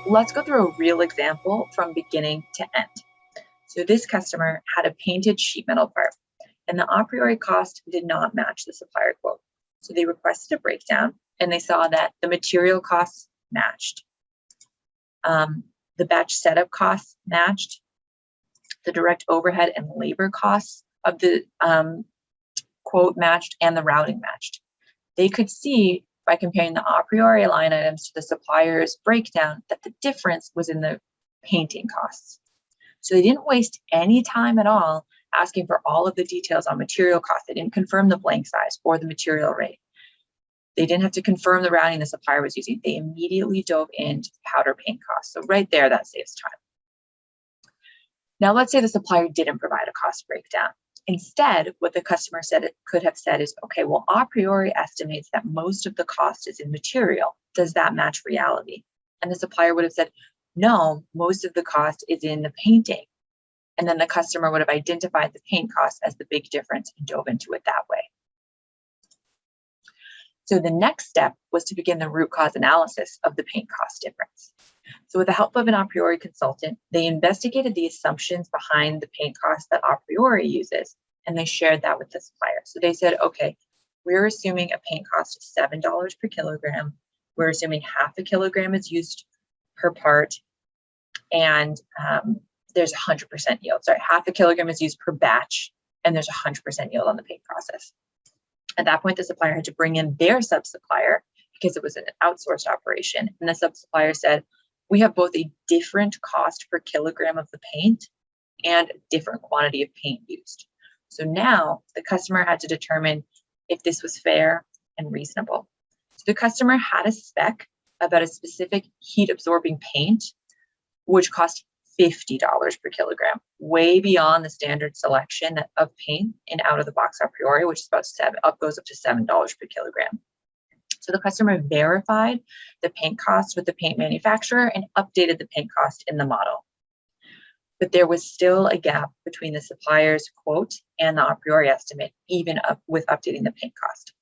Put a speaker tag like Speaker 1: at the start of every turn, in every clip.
Speaker 1: Let's go through a real example from beginning to end. So this customer had a painted sheet metal part, and the a priori cost did not match the supplier quote. So they requested a breakdown, and they saw that the material costs matched. The batch setup costs matched. The direct overhead and labor costs of the quote matched, and the routing matched. They could see by comparing the a priori line items to the supplier's breakdown that the difference was in the painting costs. So they didn't waste any time at all asking for all of the details on material costs. They didn't confirm the blank size or the material rate. They didn't have to confirm the routing the supplier was using. They immediately dove into powder paint costs. So right there, that saves time. Now let's say the supplier didn't provide a cost breakdown. Instead, what the customer could have said is, okay, well, a priori estimates that most of the cost is in material. Does that match reality? And the supplier would have said, no, most of the cost is in the painting. And then the customer would have identified the paint cost as the big difference and dove into it that way. So the next step was to begin the root cause analysis of the paint cost difference. So with the help of an a priori consultant, they investigated the assumptions behind the paint cost that a priori uses, and they shared that with the supplier. So they said, okay, we're assuming a paint cost of $7 per kilogram. We're assuming half a kilogram is used per part, and there's 100% yield. Sorry, half a kilogram is used per batch, and there's 100% yield on the paint process. At that point, the supplier had to bring in their sub-supplier because it was an outsourced operation. And the sub-supplier said, we have both a different cost per kilogram of the paint and a different quantity of paint used. So now the customer had to determine if this was fair and reasonable. So the customer had a spec about a specific heat absorbing paint, which cost $50 per kilogram, way beyond the standard selection of paint in out of the box a priori, which is about goes up to $7 per kilogram. So the customer verified the paint cost with the paint manufacturer and updated the paint cost in the model. But there was still a gap between the supplier's quote and the a priori estimate, even with updating the paint cost.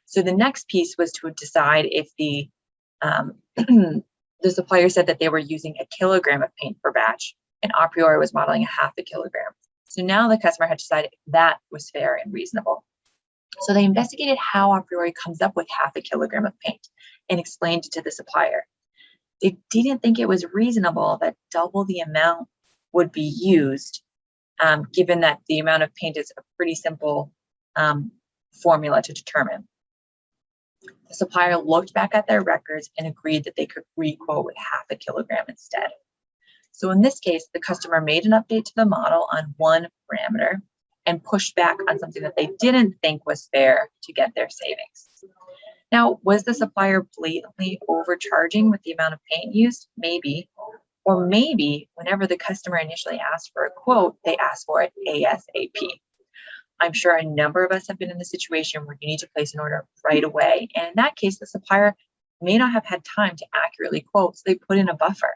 Speaker 1: So the next piece was to decide if the supplier said that they were using a kilogram of paint per batch, and a priori was modeling a half a kilogram. So now the customer had to decide if that was fair and reasonable. So they investigated how a priori comes up with half a kilogram of paint and explained it to the supplier. They didn't think it was reasonable that double the amount would be used, given that the amount of paint is a pretty simple formula to determine. The supplier looked back at their records and agreed that they could re-quote with half a kilogram instead. So in this case, the customer made an update to the model on one parameter and pushed back on something that they didn't think was fair to get their savings. Now, was the supplier blatantly overcharging with the amount of paint used? Maybe. Or maybe whenever the customer initially asked for a quote, they asked for it ASAP. I'm sure a number of us have been in the situation where you need to place an order right away. And in that case, the supplier may not have had time to accurately quote, so they put in a buffer.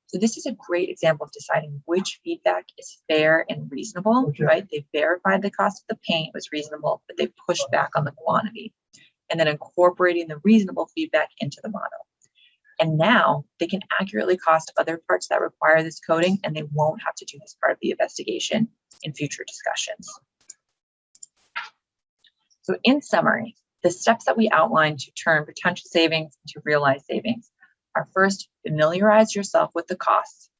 Speaker 1: So this is a great example of deciding which feedback is fair and reasonable, right? They verified the cost of the paint was reasonable, but they pushed back on the quantity, and then incorporating the reasonable feedback into the model. And now they can accurately cost other parts that require this coding, and they won't have to do this part of the investigation in future discussions. So in summary, the steps that we outlined to turn potential savings into realized savings are: first, familiarize yourself with the costs.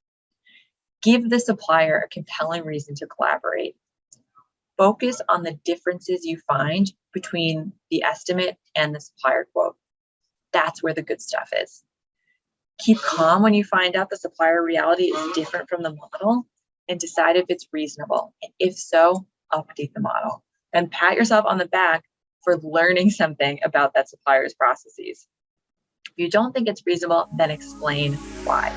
Speaker 1: Give the supplier a compelling reason to collaborate. Focus on the differences you find between the estimate and the supplier quote. That's where the good stuff is. Keep calm when you find out the supplier reality is different from the model, and decide if it's reasonable. And if so, update the model. And pat yourself on the back for learning something about that supplier's processes. If you don't think it's reasonable, then explain why.